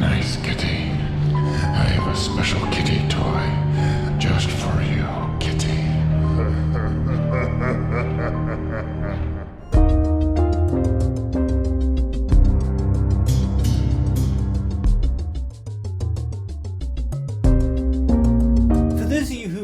Nice kitty. I have a special kitty toy just for you, kitty.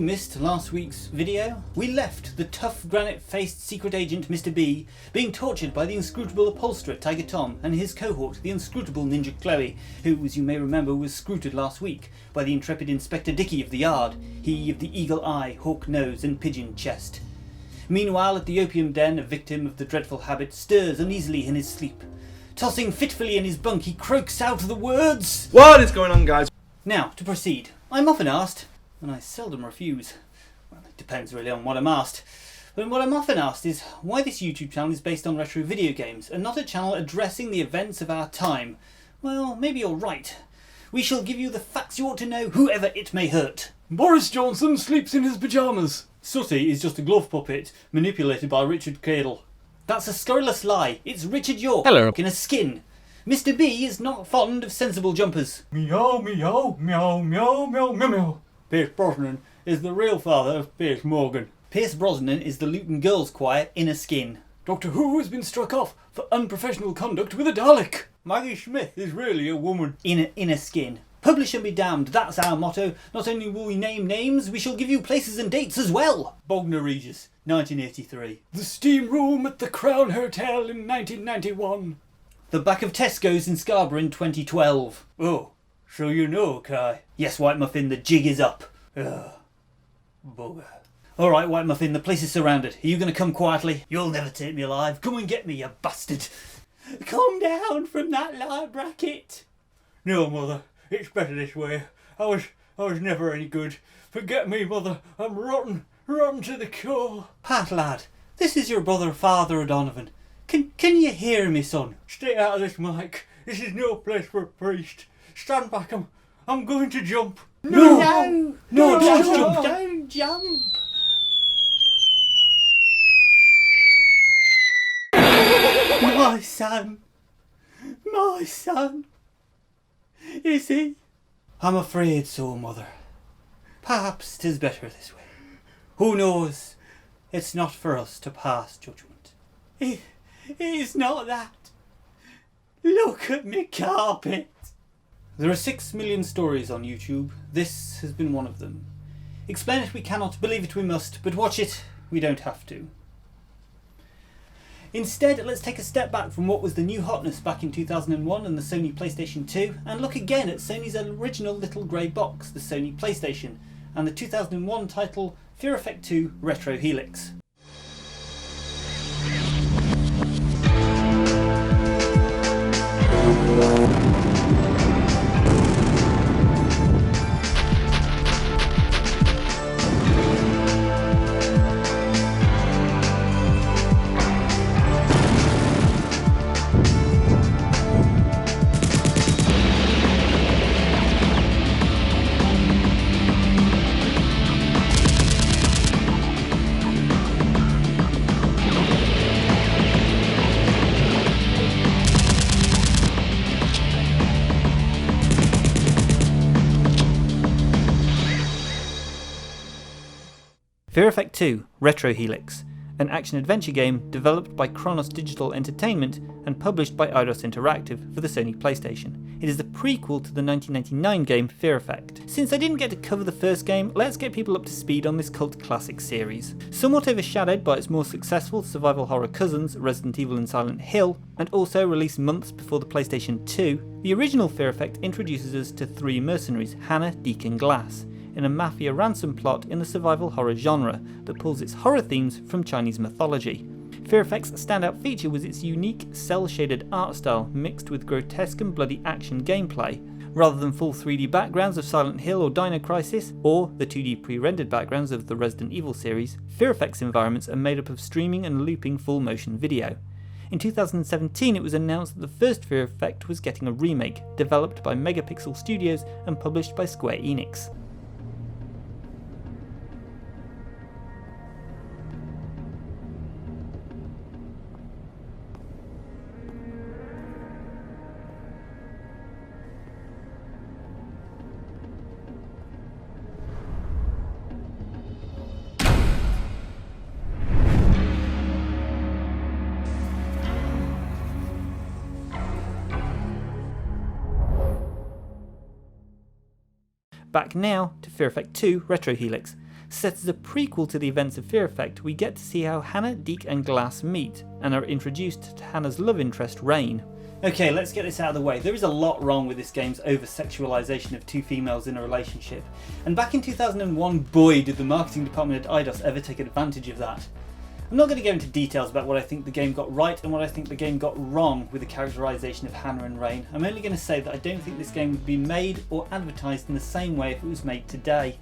Missed last week's video, we left the tough granite-faced secret agent Mr. B being tortured by the inscrutable upholsterer Tiger Tom and his cohort, the inscrutable Ninja Chloe, who, as you may remember, was scruted last week by the intrepid Inspector Dicky of the Yard, he of the eagle eye, hawk nose and pigeon chest. Meanwhile, at the opium den, a victim of the dreadful habit stirs uneasily in his sleep. Tossing fitfully in his bunk, he croaks out the words, "What is going on, guys?" Now, to proceed, I'm often asked, and I seldom refuse. Well, it depends really on what I'm asked. But what I'm often asked is why this YouTube channel is based on retro video games and not a channel addressing the events of our time. Well, maybe you're right. We shall give you the facts you ought to know, whoever it may hurt. Boris Johnson sleeps in his pyjamas. Sooty is just a glove puppet manipulated by Richard Cadle. That's a scurrilous lie. It's Richard York in a skin. Mr. B is not fond of sensible jumpers. Meow, meow, meow, meow, meow, meow, meow. Pierce Brosnan is the real father of Pierce Morgan. Pierce Brosnan is the Luton Girls Choir in a skin. Doctor Who has been struck off for unprofessional conduct with a Dalek. Maggie Smith is really a woman. In a skin. Publish and be damned, that's our motto. Not only will we name names, we shall give you places and dates as well. Bognor Regis, 1983. The Steam Room at the Crown Hotel in 1991. The back of Tesco's in Scarborough in 2012. Oh. So you know, Kai. Yes, White Muffin, the jig is up. Ugh. Bugger. Alright, White Muffin, the place is surrounded. Are you going to come quietly? You'll never take me alive. Come and get me, you bastard. Come down from that light bracket. No, Mother, it's better this way. I was never any good. Forget me, Mother. I'm rotten to the core. Pat, lad, this is your brother, Father O'Donovan. Can you hear me, son? Stay out of this, Mike. This is no place for a priest. Stand back, I'm going to jump. No, don't jump. My son. Is he? I'm afraid so, Mother. Perhaps 'tis better this way. Who knows? It's not for us to pass judgment. It's not that. Look at me carpet. There are 6 million stories on YouTube. This has been one of them. Explain it we cannot, believe it we must, but watch it we don't have to. Instead, let's take a step back from what was the new hotness back in 2001 and the Sony PlayStation 2 and look again at Sony's original little grey box, the Sony PlayStation, and the 2001 title Fear Effect 2 Retro Helix. Fear Effect 2 Retro Helix, an action-adventure game developed by Kronos Digital Entertainment and published by Eidos Interactive for the Sony PlayStation. It is the prequel to the 1999 game Fear Effect. Since I didn't get to cover the first game, let's get people up to speed on this cult classic series. Somewhat overshadowed by its more successful survival horror cousins Resident Evil and Silent Hill, and also released months before the PlayStation 2, the original Fear Effect introduces us to 3 mercenaries, Hannah, Deke and Glass, in a mafia ransom plot in the survival horror genre that pulls its horror themes from Chinese mythology. Fear Effect's standout feature was its unique cel-shaded art style mixed with grotesque and bloody action gameplay. Rather than full 3D backgrounds of Silent Hill or Dino Crisis, or the 2D pre-rendered backgrounds of the Resident Evil series, Fear Effect's environments are made up of streaming and looping full-motion video. In 2017 it was announced that the first Fear Effect was getting a remake, developed by Megapixel Studios and published by Square Enix. Back now to Fear Effect 2 Retro Helix. Set as a prequel to the events of Fear Effect, we get to see how Hannah, Deke and Glass meet, and are introduced to Hannah's love interest, Rain. Okay, let's get this out of the way. There is a lot wrong with this game's over-sexualisation of two females in a relationship, and back in 2001, boy did the marketing department at Eidos ever take advantage of that. I'm not going to go into details about what I think the game got right and what I think the game got wrong with the characterisation of Hannah and Rain. I'm only going to say that I don't think this game would be made or advertised in the same way if it was made today.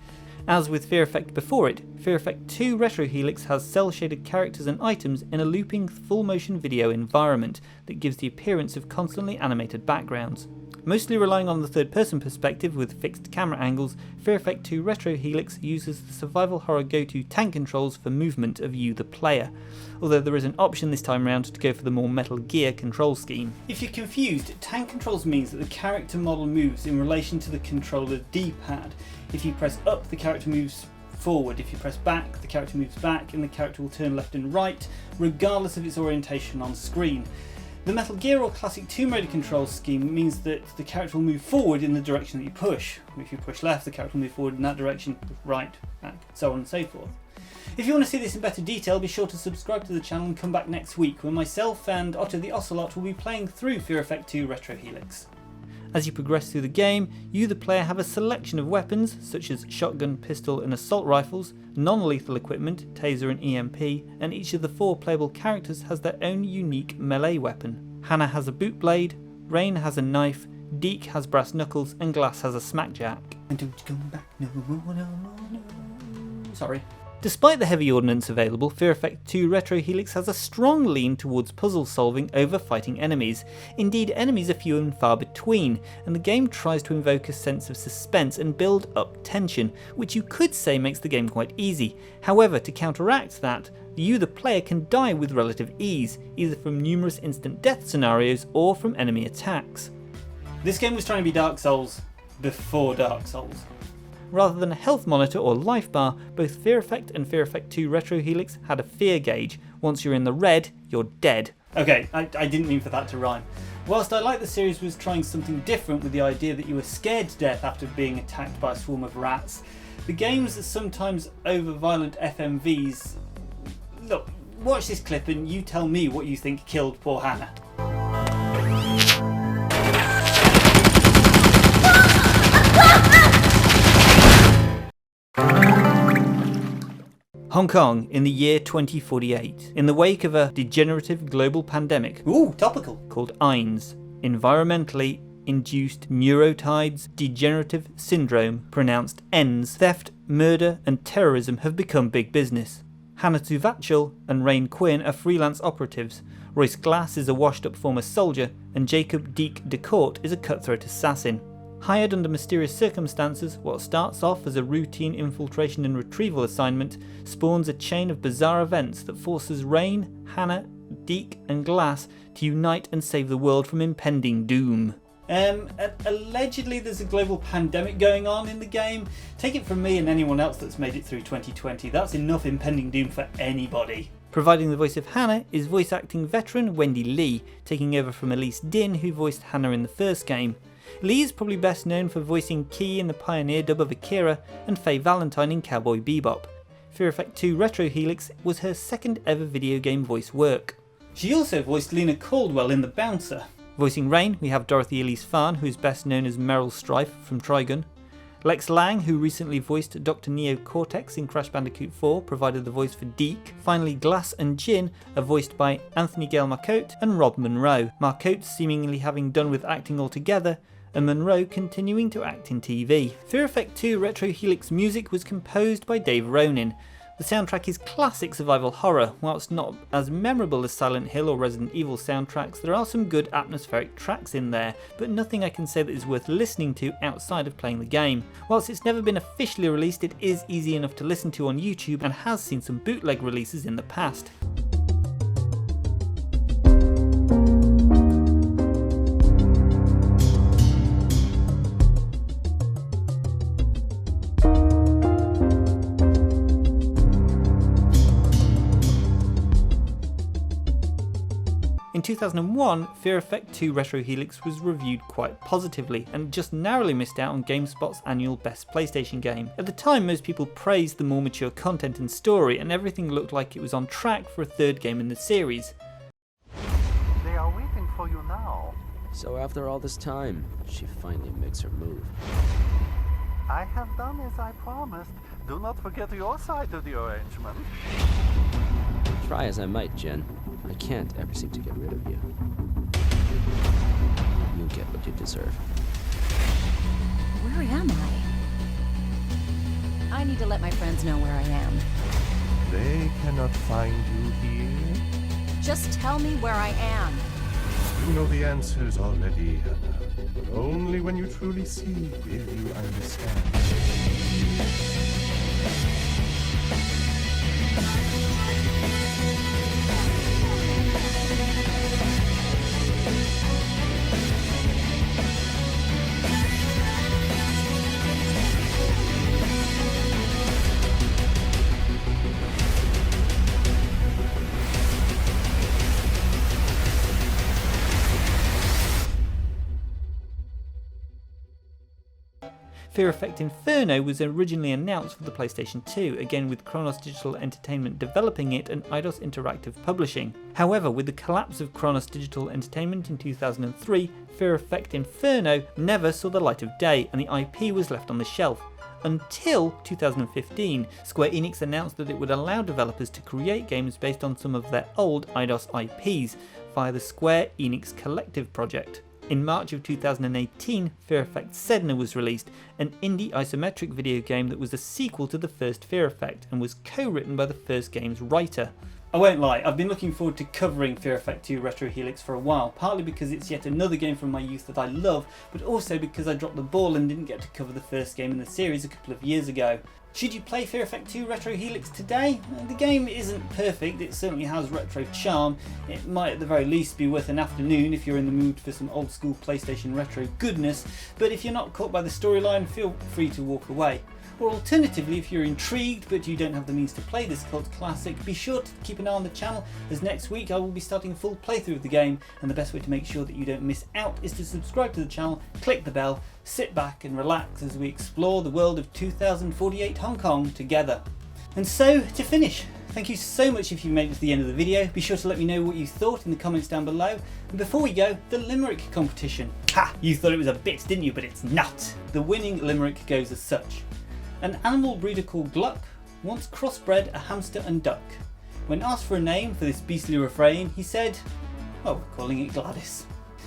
As with Fear Effect before it, Fear Effect 2 Retro Helix has cel-shaded characters and items in a looping full-motion video environment that gives the appearance of constantly animated backgrounds. Mostly relying on the third-person perspective with fixed camera angles, Fear Effect 2 Retro Helix uses the survival horror go-to tank controls for movement of you the player, although there is an option this time around to go for the more Metal Gear control scheme. If you're confused, tank controls means that the character model moves in relation to the controller D-pad. If you press up, the character moves forward. If you press back, the character moves back, and the character will turn left and right, regardless of its orientation on screen. The Metal Gear or classic Tomb Raider control scheme means that the character will move forward in the direction that you push. If you push left, the character will move forward in that direction, right, back, so on and so forth. If you want to see this in better detail, be sure to subscribe to the channel and come back next week when myself and Otto the Ocelot will be playing through Fear Effect 2 Retro Helix. As you progress through the game, you the player have a selection of weapons such as shotgun, pistol and assault rifles, non-lethal equipment, taser and EMP, and each of the 4 playable characters has their own unique melee weapon. Hannah has a boot blade, Rain has a knife, Deke has brass knuckles and Glass has a smackjack. And don't come back no more, no. Sorry. Despite the heavy ordnance available, Fear Effect 2 Retro Helix has a strong lean towards puzzle solving over fighting enemies. Indeed, enemies are few and far between, and the game tries to invoke a sense of suspense and build up tension, which you could say makes the game quite easy. However, to counteract that, you the player can die with relative ease, either from numerous instant death scenarios or from enemy attacks. This game was trying to be Dark Souls before Dark Souls. Rather than a health monitor or life bar, both Fear Effect and Fear Effect 2 Retro Helix had a fear gauge. Once you're in the red, you're dead. Okay, I didn't mean for that to rhyme. Whilst I like the series was trying something different with the idea that you were scared to death after being attacked by a swarm of rats, the game's sometimes over-violent FMVs... Look, watch this clip and you tell me what you think killed poor Hannah. Hong Kong in the year 2048, in the wake of a degenerative global pandemic, topical, called EINS, environmentally induced neurotides degenerative syndrome, pronounced ENS, theft, murder and terrorism have become big business. Hannah Tuvachil and Rain Quinn are freelance operatives, Royce Glass is a washed up former soldier, and Jacob Deke DeCourt is a cutthroat assassin. Hired under mysterious circumstances, what starts off as a routine infiltration and retrieval assignment spawns a chain of bizarre events that forces Rain, Hannah, Deke and Glass to unite and save the world from impending doom. Allegedly there's a global pandemic going on in the game. Take it from me and anyone else that's made it through 2020, that's enough impending doom for anybody. Providing the voice of Hannah is voice acting veteran Wendy Lee, taking over from Elise Din who voiced Hannah in the first game. Lee is probably best known for voicing Key in the Pioneer dub of Akira and Faye Valentine in Cowboy Bebop. Fear Effect 2 Retro Helix was her second ever video game voice work. She also voiced Lena Caldwell in The Bouncer. Voicing Rain, we have Dorothy Elise Farn, who is best known as Meryl Strife from Trigun. Lex Lang, who recently voiced Dr. Neo Cortex in Crash Bandicoot 4, provided the voice for Deke. Finally, Glass and Jin are voiced by Anthony Gale Marcotte and Rob Monroe, Marcotte seemingly having done with acting altogether, and Monroe continuing to act in TV. Fear Effect 2 Retro Helix music was composed by Dave Ronin. The soundtrack is classic survival horror. Whilst not as memorable as Silent Hill or Resident Evil soundtracks, there are some good atmospheric tracks in there, but nothing I can say that is worth listening to outside of playing the game. Whilst it's never been officially released, it is easy enough to listen to on YouTube and has seen some bootleg releases in the past. In In 2001, Fear Effect 2 Retro Helix was reviewed quite positively, and just narrowly missed out on GameSpot's annual Best PlayStation Game. At the time, most people praised the more mature content and story, and everything looked like it was on track for a third game in the series. They are waiting for you now. So after all this time, she finally makes her move. I have done as I promised. Do not forget your side of the arrangement. Try as I might, Jen, I can't ever seem to get rid of you. You'll get what you deserve. Where am I? I need to let my friends know where I am. They cannot find you here. Just tell me where I am. You know the answers already, Hannah. But only when you truly see will you understand. Fear Effect Inferno was originally announced for the PlayStation 2, again with Kronos Digital Entertainment developing it and Eidos Interactive publishing. However, with the collapse of Kronos Digital Entertainment in 2003, Fear Effect Inferno never saw the light of day and the IP was left on the shelf. Until 2015, Square Enix announced that it would allow developers to create games based on some of their old Eidos IPs via the Square Enix Collective project. In March of 2018, Fear Effect Sedna was released, an indie isometric video game that was a sequel to the first Fear Effect and was co-written by the first game's writer. I won't lie, I've been looking forward to covering Fear Effect 2 Retro Helix for a while, partly because it's yet another game from my youth that I love, but also because I dropped the ball and didn't get to cover the first game in the series a couple of years ago. Should you play Fear Effect 2 Retro Helix today? The game isn't perfect, it certainly has retro charm. It might at the very least be worth an afternoon if you're in the mood for some old school PlayStation retro goodness, but if you're not caught by the storyline, feel free to walk away. Or alternatively, if you're intrigued but you don't have the means to play this cult classic, be sure to keep an eye on the channel, as next week I will be starting a full playthrough of the game, and the best way to make sure that you don't miss out is to subscribe to the channel, click the bell, sit back and relax as we explore the world of 2048 Hong Kong together. And so, to finish, thank you so much if you made it to the end of the video. Be sure to let me know what you thought in the comments down below. And before we go, the limerick competition. Ha! You thought it was a bit, didn't you? But it's not. The winning limerick goes as such. An animal breeder called Gluck once crossbred a hamster and duck. When asked for a name for this beastly refrain, he said, "Oh, we're calling it Gladys."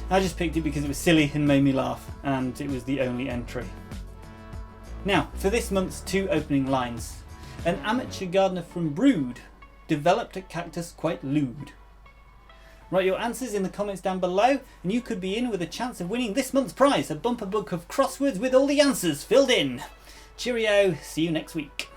I just picked it because it was silly and made me laugh, and it was the only entry. Now, for this month's two opening lines. An amateur gardener from Brood developed a cactus quite lewd. Write your answers in the comments down below, and you could be in with a chance of winning this month's prize, a bumper book of crosswords with all the answers filled in. Cheerio, see you next week.